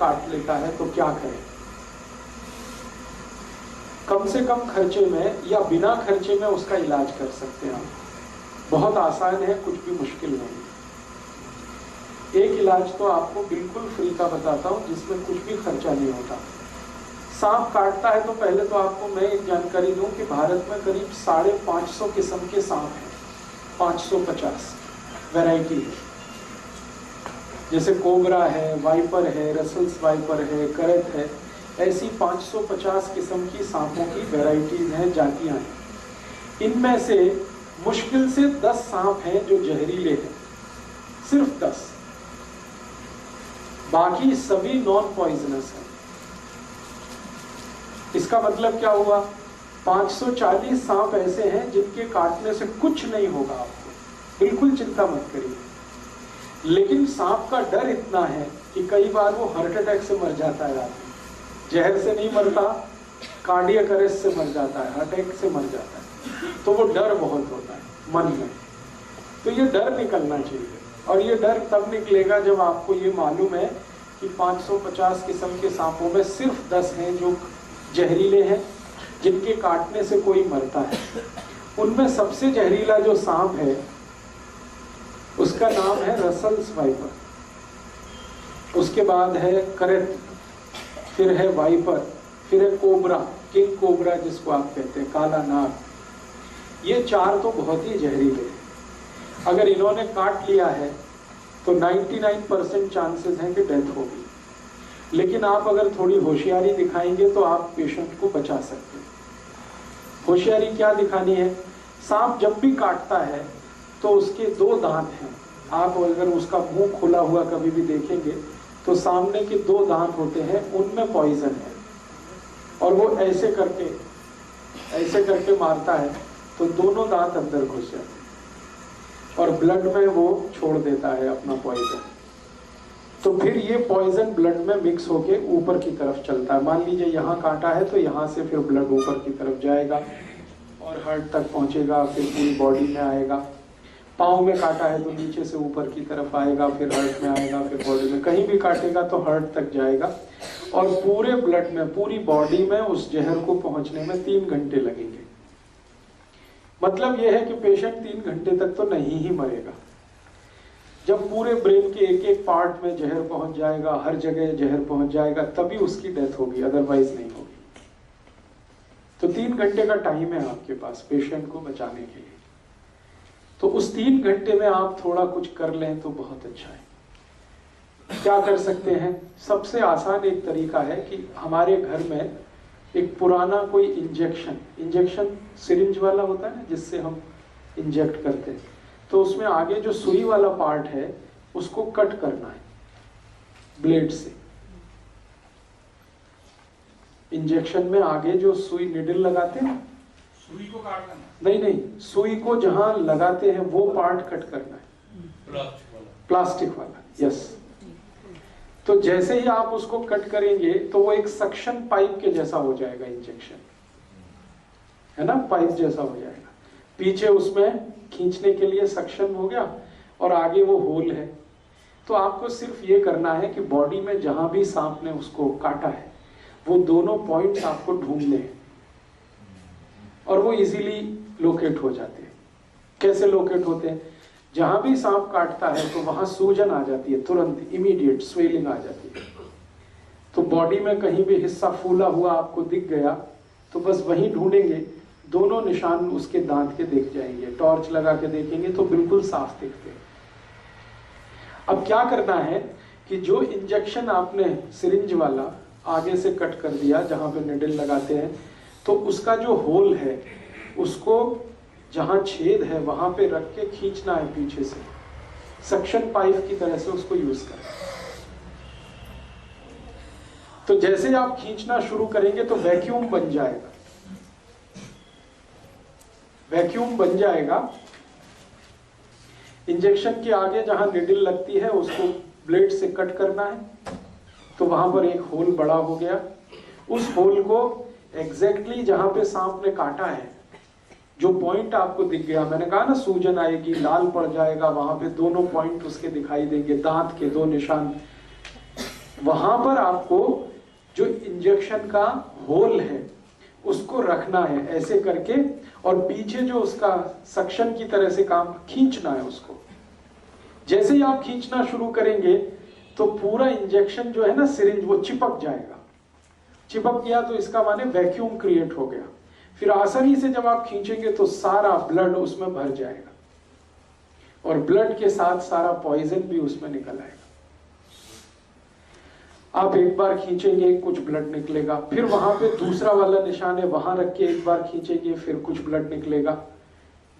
काट लेता है तो क्या करें? कम से कम खर्चे में या बिना खर्चे में उसका इलाज कर सकते हैं हम। बहुत आसान है, कुछ भी मुश्किल नहीं। एक इलाज तो आपको बिल्कुल फ्री का बताता हूँ जिसमें कुछ भी खर्चा नहीं होता। सांप काटता है तो पहले तो आपको मैं एक जानकारी दूं कि भारत में करीब 550 किस्म के सांप हैं, 550 वैरायटी है। जैसे कोबरा है, वाइपर है, रसल्स वाइपर है, करत है, ऐसी 550 किस्म की सांपों की वैरायटीज हैं, जातियां हैं। इनमें से मुश्किल से 10 सांप हैं जो जहरीले हैं, सिर्फ 10। बाकी सभी नॉन पॉइजनस हैं। इसका मतलब क्या हुआ? 540 सांप ऐसे हैं जिनके काटने से कुछ नहीं होगा आपको, बिल्कुल चिंता मत करिए। लेकिन सांप का डर इतना है कि कई बार वो हार्ट अटैक से मर जाता है आदमी। जहर से नहीं मरता, कार्डियक अरेस्ट से मर जाता है, हार्ट अटैक से मर जाता है। तो वो डर बहुत होता है मन में। तो ये डर निकलना चाहिए, और ये डर तब निकलेगा जब आपको ये मालूम है कि 550 किस्म के सांपों में सिर्फ 10 हैं जो जहरीले हैं, जिनके काटने से कोई मरता है। उनमें सबसे जहरीला जो सांप है उसका नाम है रसल्स वाइपर, उसके बाद है करत, फिर है वाइपर, फिर है कोबरा, किंग कोबरा जिसको आप कहते हैं, काला नाग। ये 4 तो बहुत ही जहरीले हैं। अगर इन्होंने काट लिया है तो 99% चांसेस हैं कि डेथ होगी। लेकिन आप अगर थोड़ी होशियारी दिखाएंगे तो आप पेशेंट को बचा सकते हैं। होशियारी क्या दिखानी है? सांप जब भी काटता है तो उसके 2 दांत हैं। आप अगर उसका मुंह खुला हुआ कभी भी देखेंगे तो सामने के 2 दांत होते हैं, उनमें पॉइजन है, और वो ऐसे करके मारता है तो दोनों दांत अंदर घुस जाते हैं और ब्लड में वो छोड़ देता है अपना पॉइजन। तो फिर ये पॉइजन ब्लड में मिक्स होके ऊपर की तरफ चलता है। मान लीजिए यहाँ काटा है तो यहाँ से फिर ब्लड ऊपर की तरफ जाएगा और हार्ट तक पहुँचेगा, फिर पूरी बॉडी में आएगा। पाँव में काटा है तो नीचे से ऊपर की तरफ आएगा, फिर हार्ट में आएगा, फिर बॉडी में। कहीं भी काटेगा तो हार्ट तक जाएगा, और पूरे ब्लड में, पूरी बॉडी में उस जहर को पहुंचने में 3 घंटे लगेंगे। मतलब यह है कि पेशेंट 3 घंटे तक तो नहीं ही मरेगा। जब पूरे ब्रेन के एक एक पार्ट में जहर पहुंच जाएगा, हर जगह जहर पहुंच जाएगा, तभी उसकी डेथ होगी, अदरवाइज नहीं होगी। तो 3 घंटे का टाइम है आपके पास पेशेंट को बचाने के लिए। तो उस 3 घंटे में आप थोड़ा कुछ कर लें तो बहुत अच्छा है। क्या कर सकते हैं? सबसे आसान एक तरीका है कि हमारे घर में एक पुराना कोई इंजेक्शन सिरिंज वाला होता है ना, जिससे हम इंजेक्ट करते हैं, तो उसमें आगे जो सुई वाला पार्ट है उसको कट करना है ब्लेड से। इंजेक्शन में आगे जो सुई निडल लगाते हैं, सुई को काटना नहीं, सुई को जहां लगाते हैं वो पार्ट कट करना है, प्लास्टिक वाला। यस। तो जैसे ही आप उसको कट करेंगे तो वो एक सक्शन पाइप के जैसा हो जाएगा, इंजेक्शन है ना, पाइप जैसा हो जाएगा। पीछे उसमें खींचने के लिए सक्शन हो गया और आगे वो होल है। तो आपको सिर्फ ये करना है कि बॉडी में जहां भी सांप ने उसको काटा है वो दोनों पॉइंट्स आपको ढूंढने हैं, और वो इजीली लोकेट हो जाते हैं। कैसे लोकेट होते हैं? जहां भी सांप काटता है तो वहां सूजन आ जाती है, तुरंत इमीडिएट स्वेलिंग आ जाती है। तो बॉडी में कहीं भी हिस्सा फूला हुआ आपको दिख गया तो बस वहीं ढूंढेंगे, दोनों निशान उसके दांत के दिख जाएंगे। टॉर्च लगा के देखेंगे तो बिल्कुल साफ दिखते हैं। अब क्या करना है कि जो इंजेक्शन आपने सिरिंज वाला आगे से कट कर दिया जहां पे निडल लगाते हैं, तो उसका जो होल है उसको जहां छेद है वहां पे रख के खींचना है पीछे से, सक्शन पाइप की तरह से उसको यूज करें। तो जैसे आप खींचना शुरू करेंगे तो वैक्यूम बन जाएगा, वैक्यूम बन जाएगा। इंजेक्शन के आगे जहां निडल लगती है उसको ब्लेड से कट करना है, तो वहां पर एक होल बड़ा हो गया। उस होल को एग्जैक्टली जहां पे सांप ने काटा है, जो पॉइंट आपको दिख गया, मैंने कहा ना सूजन आएगी, लाल पड़ जाएगा, वहां पे दोनों पॉइंट उसके दिखाई देंगे, दांत के 2 निशान। वहां पर आपको जो इंजेक्शन का होल है उसको रखना है ऐसे करके, और पीछे जो उसका सक्शन की तरह से काम खींचना है उसको। जैसे ही आप खींचना शुरू करेंगे तो पूरा इंजेक्शन जो है ना सिरिंज वो चिपक जाएगा। चिपक गया तो इसका माने वैक्यूम क्रिएट हो गया। फिर आसानी से जब आप खींचेंगे तो सारा ब्लड उसमें भर जाएगा और ब्लड के साथ सारा पॉइजन भी उसमें निकल आएगा। आप एक बार खींचेंगे कुछ ब्लड निकलेगा, फिर वहां पे दूसरा वाला निशान है वहां रख के एक बार खींचेंगे फिर कुछ ब्लड निकलेगा।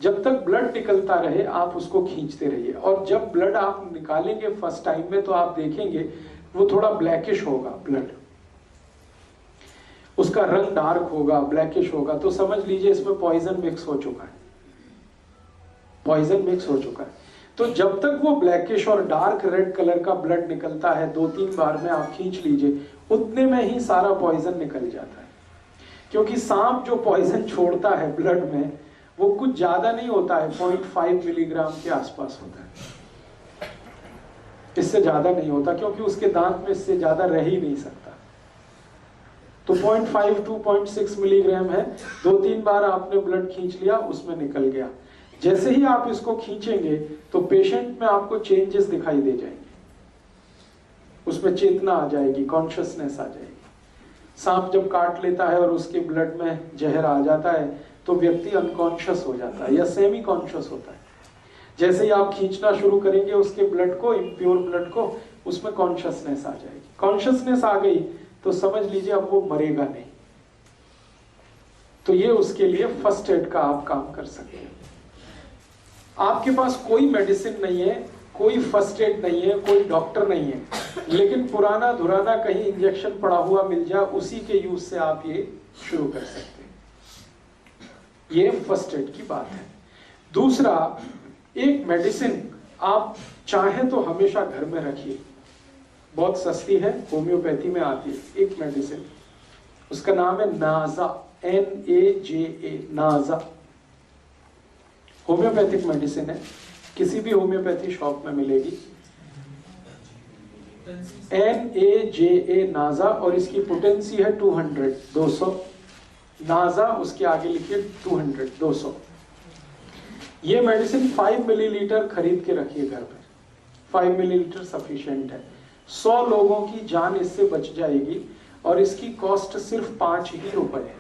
जब तक ब्लड निकलता रहे आप उसको खींचते रहिए, और जब ब्लड आप निकालेंगे फर्स्ट टाइम में तो आप देखेंगे वो थोड़ा ब्लैकिश होगा ब्लड, उसका रंग डार्क होगा, ब्लैकिश होगा, तो समझ लीजिए इसमें पॉइजन मिक्स हो चुका है, पॉइजन मिक्स हो चुका है। तो जब तक वो ब्लैकिश और डार्क रेड कलर का ब्लड निकलता है 2-3 बार में आप खींच लीजिए, उतने में ही सारा पॉइजन निकल जाता है। क्योंकि सांप जो पॉइजन छोड़ता है ब्लड में वो कुछ ज्यादा नहीं होता है, 0.5 मिलीग्राम के आसपास होता है, इससे ज्यादा नहीं होता, क्योंकि उसके दांत में इससे ज्यादा रह ही नहीं सकता। तो 0.5 to 0.6 मिलीग्राम है। 2-3 बार आपने ब्लड खींच लिया, उसमें निकल गया। जैसे ही आप इसको खींचेंगे तो पेशेंट में आपको चेंजेस दिखाई दे जाएंगे, उसमें चेतना आ जाएगी, कॉन्शियसनेस आ जाएगी। सांप जब काट लेता है और उसके ब्लड में जहर आ जाता है तो व्यक्ति अनकॉन्शियस हो जाता है या सेमी कॉन्शियस होता है। जैसे ही आप खींचना शुरू करेंगे उसके ब्लड को, इम्प्योर ब्लड को, उसमें कॉन्शियसनेस आ जाएगी। कॉन्शियसनेस आ गई तो समझ लीजिए अब वो मरेगा नहीं। तो ये उसके लिए फर्स्ट एड का आप काम कर सकते हैं। आपके पास कोई मेडिसिन नहीं है, कोई फर्स्ट एड नहीं है, कोई डॉक्टर नहीं है, लेकिन पुराना धुराना कहीं इंजेक्शन पड़ा हुआ मिल जाए, उसी के यूज से आप ये शुरू कर सकते हैं। ये फर्स्ट एड की बात है। दूसरा, एक मेडिसिन आप चाहें तो हमेशा घर में रखिए, बहुत सस्ती है, होम्योपैथी में आती है एक मेडिसिन, उसका नाम है नाजा, NAJA, नाजा। होम्योपैथिक मेडिसिन है, किसी भी होम्योपैथी शॉप में मिलेगी। NAJA, नाजा, और इसकी पोटेंसी है 200। नाजा उसके आगे लिखिए 200। ये मेडिसिन 5 मिलीलीटर खरीद के रखिए घर पर, 5 मिलीलीटर सफिशिएंट है। 100 लोगों की जान इससे बच जाएगी, और इसकी कॉस्ट सिर्फ 5 ही रुपए है।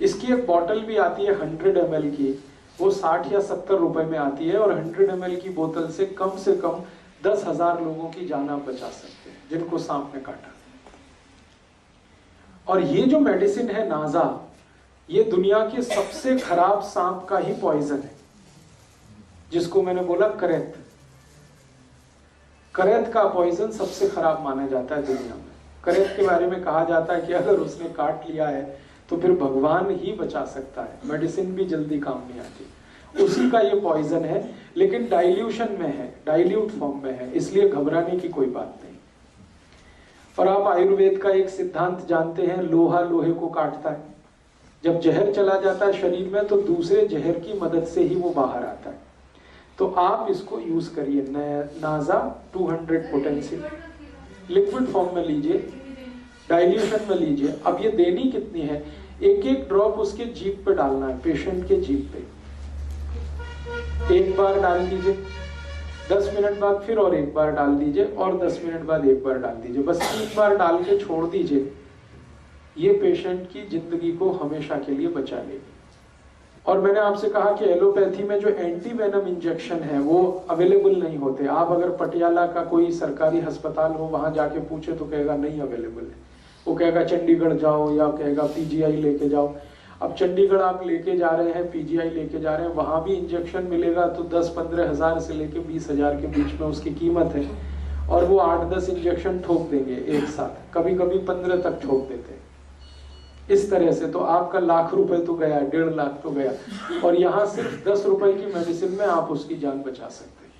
इसकी एक बॉटल भी आती है 100 ml की, वो 60 या 70 रुपए में आती है, और 100 ml की बोतल से कम 10,000 लोगों की जान आप बचा सकते हैं जिनको सांप ने काटा। और ये जो मेडिसिन है नाजा, ये दुनिया के सबसे खराब सांप का ही पॉइजन है, जिसको मैंने बोला करैत। करैत का पॉइजन सबसे खराब माना जाता है दुनिया में। करैत के बारे में कहा जाता है कि अगर उसने काट लिया है तो फिर भगवान ही बचा सकता है, मेडिसिन भी जल्दी काम नहीं आती। उसी का ये पॉइजन है, लेकिन डाइल्यूशन में है, डाइल्यूट फॉर्म में है, इसलिए घबराने की कोई बात नहीं। और आप आयुर्वेद का एक सिद्धांत जानते हैं, लोहा लोहे को काटता है। जब जहर चला जाता है शरीर में तो दूसरे जहर की मदद से ही वो बाहर आता है। तो आप इसको यूज करिए, नाजा 200 पोटेंसी, लिक्विड फॉर्म में लीजिए, डाइल्यूशन में लीजिए। अब ये देनी कितनी है, एक ड्रॉप उसके जीभ पे डालना है, पेशेंट के जीभ पे। एक बार डाल दीजिए, 10 मिनट बाद फिर और एक बार डाल दीजिए, और 10 मिनट बाद एक बार डाल दीजिए, बस 3 बार डाल के छोड़ दीजिए। ये पेशेंट की जिंदगी को हमेशा के लिए बचा लेगी। और मैंने आपसे कहा कि एलोपैथी में जो एंटी वेनम इंजेक्शन है वो अवेलेबल नहीं होते। आप अगर पटियाला का कोई सरकारी अस्पताल हो, वहां जाके पूछे तो कहेगा नहीं अवेलेबल है, वो कहेगा चंडीगढ़ जाओ या कहेगा PGI लेके जाओ। अब चंडीगढ़ आप लेके जा रहे हैं, PGI लेके जा रहे हैं, वहां भी इंजेक्शन मिलेगा तो 10-15 हज़ार से लेके 20 हज़ार के बीच में उसकी कीमत है, और वो 8-10 इंजेक्शन ठोक देंगे एक साथ, कभी कभी 15 तक ठोक देते हैं। इस तरह से तो आपका लाख रुपए तो गया, 1.5 लाख तो गया, और यहाँ सिर्फ 10 रुपए की मेडिसिन में आप उसकी जान बचा सकते हैं।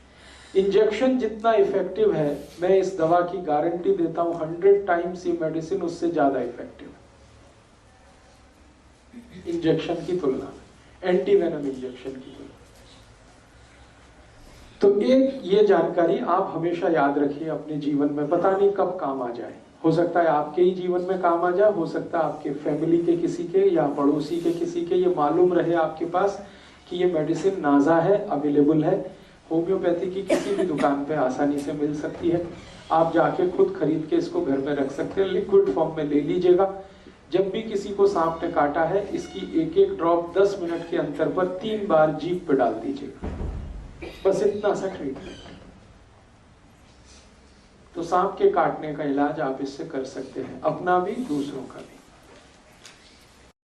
इंजेक्शन जितना इफेक्टिव है, मैं इस दवा की गारंटी देता हूँ 100 टाइम्स ये मेडिसिन उससे ज्यादा इफेक्टिव है इंजेक्शन की तुलना में, एंटी वेनम इंजेक्शन की तुलना। तो एक ये जानकारी आप हमेशा याद रखिए अपने जीवन में, पता नहीं कब काम आ जाए। हो सकता है आपके ही जीवन में काम आ जाए, हो सकता है आपके फैमिली के किसी के या पड़ोसी के किसी के ये मालूम रहे आपके पास कि ये मेडिसिन नाजा है, अवेलेबल है, होम्योपैथी की किसी भी दुकान पे आसानी से मिल सकती है। आप जाके खुद खरीद के इसको घर में रख सकते हैं, लिक्विड फॉर्म में ले लीजिएगा। जब भी किसी को सांप ने काटा है, इसकी एक एक ड्रॉप 10 मिनट के अंतर पर 3 बार जीभ पे डाल दीजिएगा, बस इतना सा ट्रीटमेंट। तो सांप के काटने का इलाज आप इससे कर सकते हैं, अपना भी दूसरों का भी।